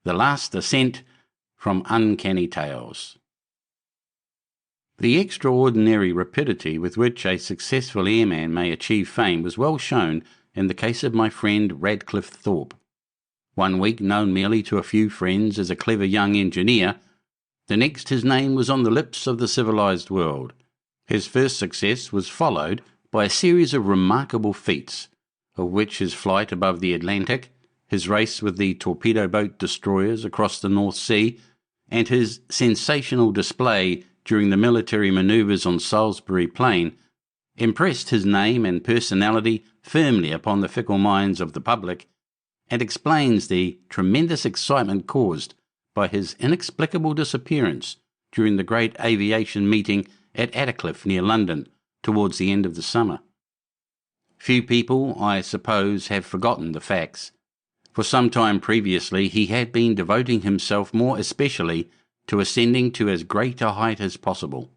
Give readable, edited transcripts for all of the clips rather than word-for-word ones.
The Last Ascent from Uncanny Tales. The extraordinary rapidity with which a successful airman may achieve fame was well shown in the case of my friend Radcliffe Thorpe. One week known merely to a few friends as a clever young engineer, the next his name was on the lips of the civilized world. His first success was followed by a series of remarkable feats, of which his flight above the Atlantic, his race with the torpedo boat destroyers across the North Sea, and his sensational display during the military manoeuvres on Salisbury Plain impressed his name and personality firmly upon the fickle minds of the public, and explains the tremendous excitement caused by his inexplicable disappearance during the great aviation meeting at Attercliffe near London towards the end of the summer. Few people, I suppose, have forgotten the facts. For some time previously he had been devoting himself more especially to ascending to as great a height as possible.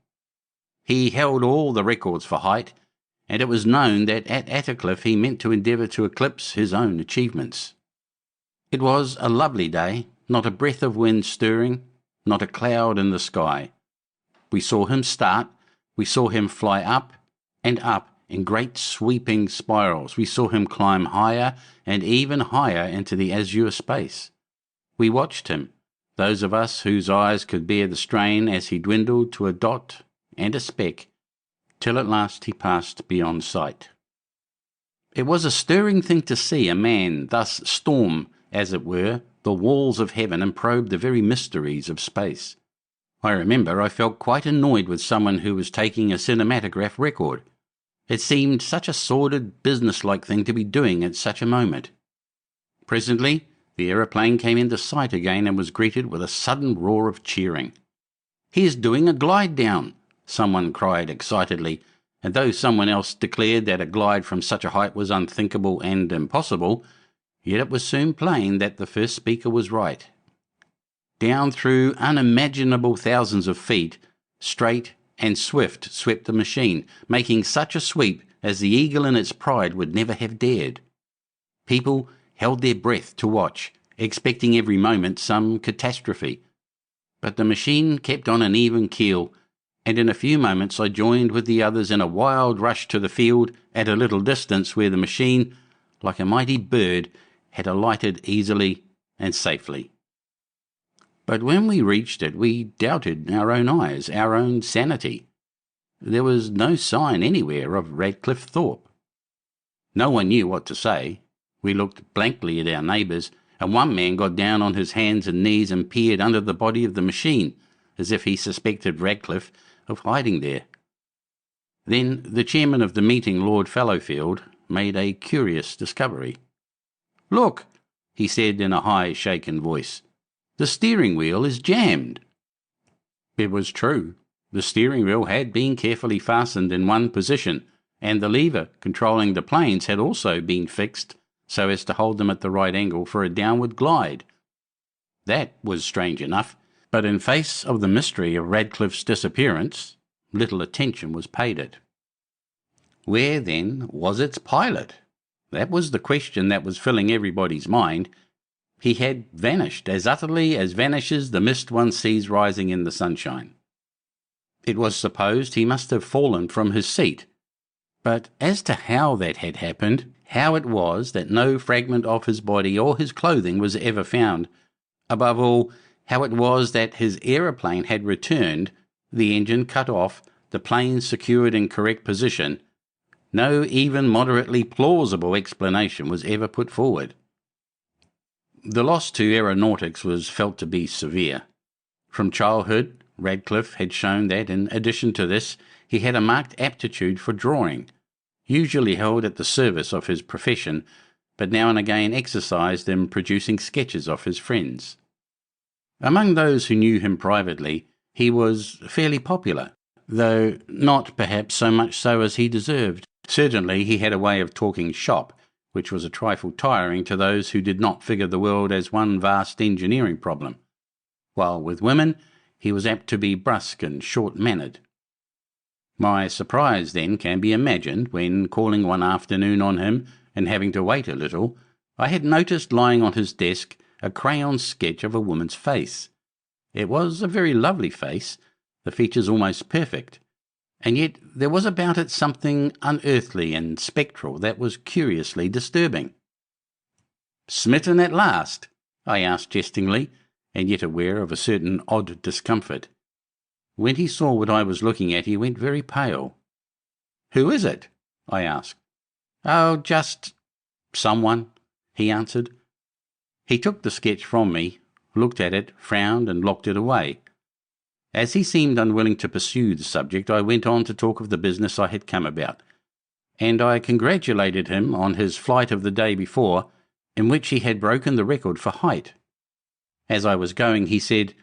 He held all the records for height, and it was known that at Attercliffe he meant to endeavour to eclipse his own achievements. It was a lovely day, not a breath of wind stirring, not a cloud in the sky. We saw him start, we saw him fly up and up in great sweeping spirals. We saw him climb higher and even higher into the azure space. We watched him, those of us whose eyes could bear the strain, as he dwindled to a dot and a speck, till at last he passed beyond sight. It was a stirring thing to see a man thus storm, as it were, the walls of heaven and probe the very mysteries of space. I remember I felt quite annoyed with someone who was taking a cinematograph record. It seemed such a sordid, business-like thing to be doing at such a moment. Presently, the aeroplane came into sight again and was greeted with a sudden roar of cheering. "He is doing a glide down," someone cried excitedly, and though someone else declared that a glide from such a height was unthinkable and impossible, yet it was soon plain that the first speaker was right. Down through unimaginable thousands of feet, straight and swift, swept the machine, making such a sweep as the eagle in its pride would never have dared. People held their breath to watch, expecting every moment some catastrophe. But the machine kept on an even keel, and in a few moments I joined with the others in a wild rush to the field at a little distance where the machine, like a mighty bird, had alighted easily and safely. But when we reached it, we doubted our own eyes, our own sanity. There was no sign anywhere of Radcliffe Thorpe. No one knew what to say. We looked blankly at our neighbours, and one man got down on his hands and knees and peered under the body of the machine, as if he suspected Radcliffe of hiding there. Then the chairman of the meeting, Lord Fallowfield, made a curious discovery. "Look," he said in a high, shaken voice. "The steering wheel is jammed." It was true. The steering wheel had been carefully fastened in one position, and the lever controlling the planes had also been fixed so as to hold them at the right angle for a downward glide. That was strange enough, but in face of the mystery of Radcliffe's disappearance, little attention was paid it. Where, then, was its pilot? That was the question that was filling everybody's mind. He had vanished as utterly as vanishes the mist one sees rising in the sunshine. It was supposed he must have fallen from his seat. But as to how that had happened, how it was that no fragment of his body or his clothing was ever found, above all, how it was that his aeroplane had returned, the engine cut off, the plane secured in correct position, no even moderately plausible explanation was ever put forward. The loss to aeronautics was felt to be severe. From childhood, Radcliffe had shown that, in addition to this, he had a marked aptitude for drawing, usually held at the service of his profession, but now and again exercised in producing sketches of his friends. Among those who knew him privately, he was fairly popular, though not perhaps so much so as he deserved. Certainly he had a way of talking shop, which was a trifle tiring to those who did not figure the world as one vast engineering problem, while with women he was apt to be brusque and short-mannered. My surprise, then, can be imagined when, calling one afternoon on him and having to wait a little, I had noticed lying on his desk a crayon sketch of a woman's face. It was a very lovely face, the features almost perfect, and yet there was about it something unearthly and spectral that was curiously disturbing. "Smitten at last?" I asked jestingly, and yet aware of a certain odd discomfort. When he saw what I was looking at, he went very pale. "Who is it?" I asked. "Oh, just someone," he answered. He took the sketch from me, looked at it, frowned, and locked it away. As he seemed unwilling to pursue the subject, I went on to talk of the business I had come about, and I congratulated him on his flight of the day before, in which he had broken the record for height. As I was going, he said,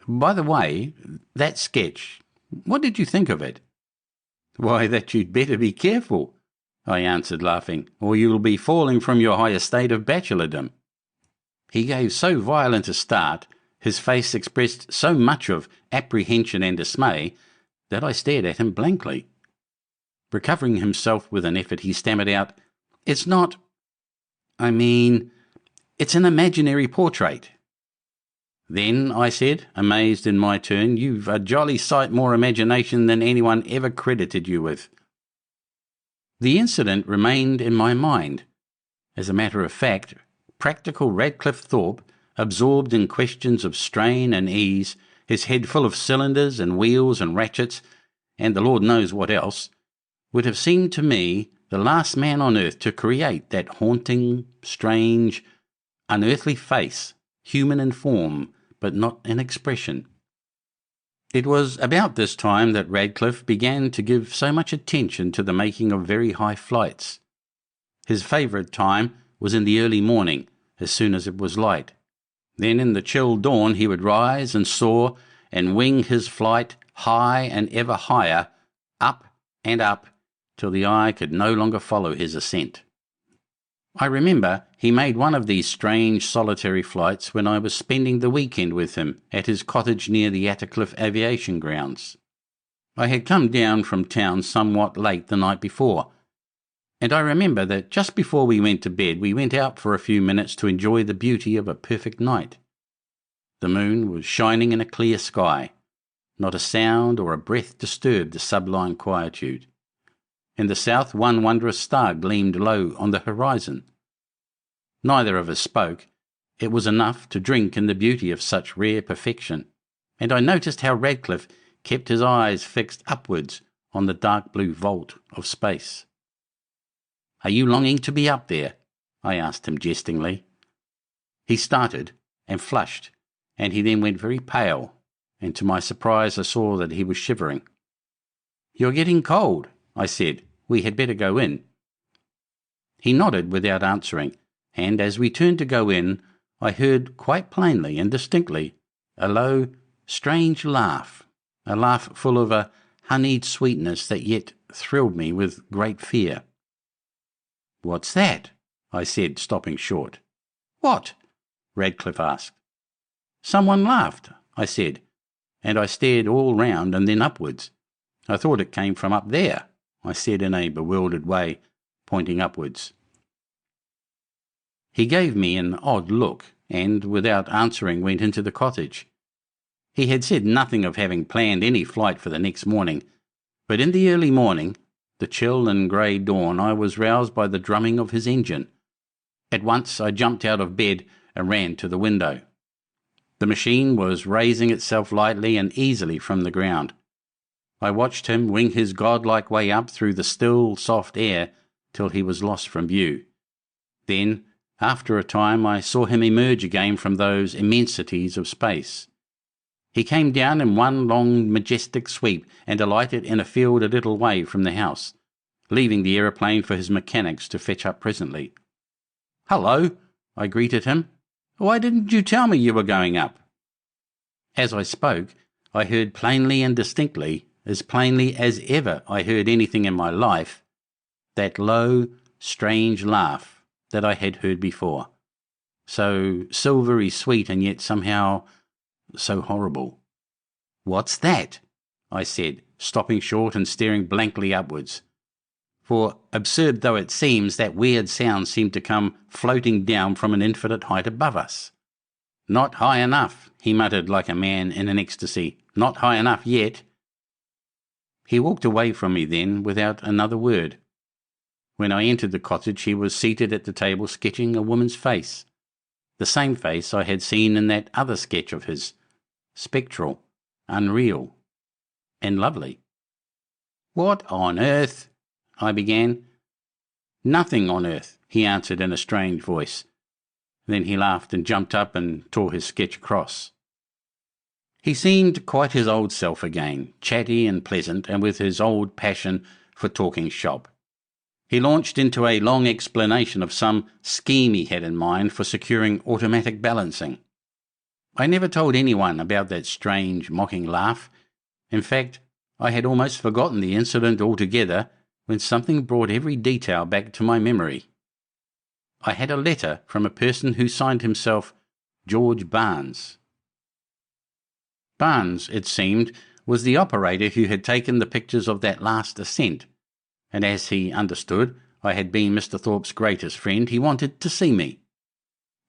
"By the way, that sketch, what did you think of it?" "Why, that you'd better be careful," I answered, laughing, "or you'll be falling from your high estate of bachelordom." He gave so violent a start, his face expressed so much of apprehension and dismay, that I stared at him blankly. Recovering himself with an effort, he stammered out, "It's not... it's an imaginary portrait." "Then," I said, amazed in my turn, "you've a jolly sight more imagination than anyone ever credited you with." The incident remained in my mind. As a matter of fact, practical Radcliffe Thorpe, absorbed in questions of strain and ease, his head full of cylinders and wheels and ratchets, and the Lord knows what else, would have seemed to me the last man on earth to create that haunting, strange, unearthly face, human in form, but not in expression. It was about this time that Radcliffe began to give so much attention to the making of very high flights. His favourite time was in the early morning, as soon as it was light. Then in the chill dawn he would rise and soar and wing his flight high and ever higher, up and up, till the eye could no longer follow his ascent. I remember he made one of these strange solitary flights when I was spending the weekend with him at his cottage near the Attercliffe Aviation Grounds. I had come down from town somewhat late the night before, and I remember that just before we went to bed we went out for a few minutes to enjoy the beauty of a perfect night. The moon was shining in a clear sky. Not a sound or a breath disturbed the sublime quietude. In the south one wondrous star gleamed low on the horizon. Neither of us spoke. It was enough to drink in the beauty of such rare perfection, and I noticed how Radcliffe kept his eyes fixed upwards on the dark blue vault of space. "Are you longing to be up there?" I asked him jestingly. He started and flushed, and he then went very pale, and to my surprise I saw that he was shivering. "You're getting cold," I said. "We had better go in." He nodded without answering, and as we turned to go in, I heard quite plainly and distinctly a low, strange laugh, a laugh full of a honeyed sweetness that yet thrilled me with great fear. "What's that?" I said, stopping short. "What?" Radcliffe asked. "Someone laughed," I said, and I stared all round and then upwards. "I thought it came from up there," I said in a bewildered way, pointing upwards. He gave me an odd look, and without answering went into the cottage. He had said nothing of having planned any flight for the next morning, but in the early morning, the chill and grey dawn, I was roused by the drumming of his engine. At once I jumped out of bed and ran to the window. The machine was raising itself lightly and easily from the ground. I watched him wing his godlike way up through the still, soft air till he was lost from view. Then, after a time, I saw him emerge again from those immensities of space. He came down in one long, majestic sweep and alighted in a field a little way from the house, leaving the aeroplane for his mechanics to fetch up presently. "Hello," I greeted him. "Why didn't you tell me you were going up?" As I spoke, I heard plainly and distinctly, as plainly as ever I heard anything in my life, that low, strange laugh that I had heard before, so silvery sweet and yet somehow so horrible. "What's that?" I said, stopping short and staring blankly upwards. For, absurd though it seems, that weird sound seemed to come floating down from an infinite height above us. Not high enough, he muttered like a man in an ecstasy. Not high enough yet. He walked away from me then without another word. When I entered the cottage, he was seated at the table sketching a woman's face. The same face I had seen in that other sketch of his. Spectral, unreal, and lovely. "What on earth?" I began. "Nothing on earth," he answered in a strange voice. Then he laughed and jumped up and tore his sketch across. He seemed quite his old self again, chatty and pleasant, and with his old passion for talking shop. He launched into a long explanation of some scheme he had in mind for securing automatic balancing. I never told anyone about that strange, mocking laugh. In fact, I had almost forgotten the incident altogether when something brought every detail back to my memory. I had a letter from a person who signed himself George Barnes. Barnes, it seemed, was the operator who had taken the pictures of that last ascent, and as he understood I had been Mr. Thorpe's greatest friend, he wanted to see me.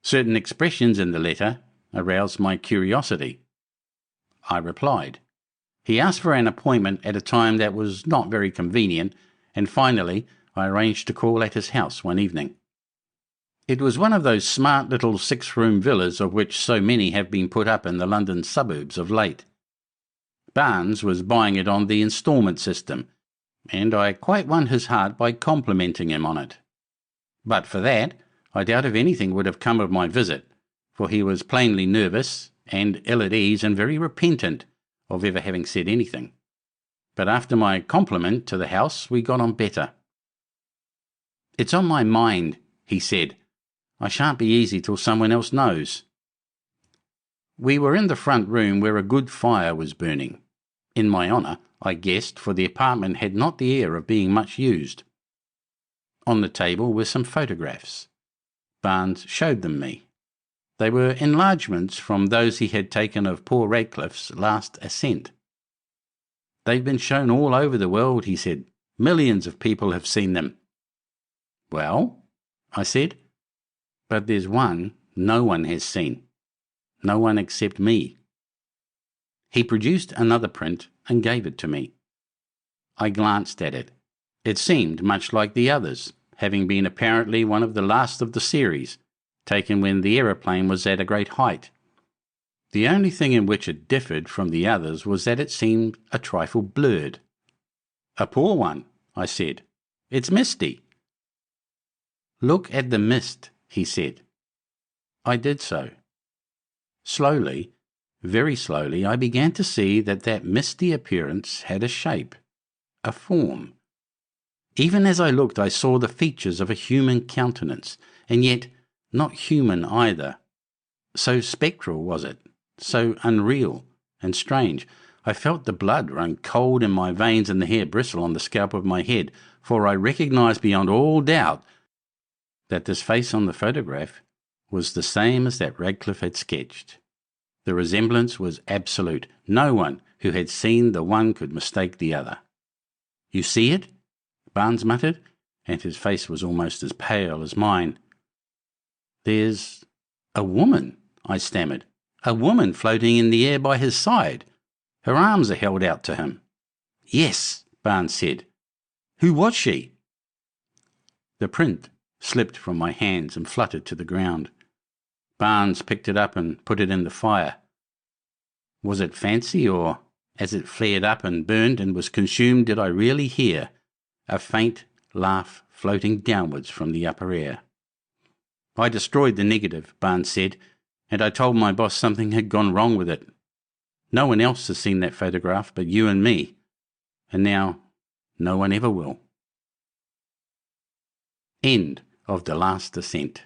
Certain expressions in the letter aroused my curiosity. I replied. He asked for an appointment at a time that was not very convenient, and finally I arranged to call at his house one evening. It was one of those smart little 6-room villas of which so many have been put up in the London suburbs of late. Barnes was buying it on the instalment system, and I quite won his heart by complimenting him on it. But for that, I doubt if anything would have come of my visit, for he was plainly nervous and ill at ease and very repentant of ever having said anything. But after my compliment to the house, we got on better. "It's on my mind," he said. "I shan't be easy till someone else knows." We were in the front room where a good fire was burning. In my honour, I guessed, for the apartment had not the air of being much used. On the table were some photographs. Barnes showed them me. They were enlargements from those he had taken of poor Radcliffe's last ascent. "They've been shown all over the world," he said. "Millions of people have seen them." "Well?" I said. "But there's one no one has seen. No one except me." He produced another print and gave it to me. I glanced at it. It seemed much like the others, having been apparently one of the last of the series, taken when the aeroplane was at a great height. The only thing in which it differed from the others was that it seemed a trifle blurred. "A poor one," I said. "It's misty." "Look at the mist," he said. I did so. Slowly, very slowly, I began to see that that misty appearance had a shape, a form. Even as I looked, I saw the features of a human countenance, and yet not human either. So spectral was it, so unreal and strange. I felt the blood run cold in my veins and the hair bristle on the scalp of my head, for I recognized beyond all doubt that this face on the photograph was the same as that Radcliffe had sketched. The resemblance was absolute. No one who had seen the one could mistake the other. "You see it?" Barnes muttered, and his face was almost as pale as mine. "There's a woman," I stammered. "A woman floating in the air by his side. Her arms are held out to him." "Yes," Barnes said. "Who was she?" The print slipped from my hands and fluttered to the ground. Barnes picked it up and put it in the fire. Was it fancy, or as it flared up and burned and was consumed, did I really hear a faint laugh floating downwards from the upper air? "I destroyed the negative," Barnes said, "and I told my boss something had gone wrong with it. No one else has seen that photograph but you and me, and now no one ever will." End of The Last Ascent.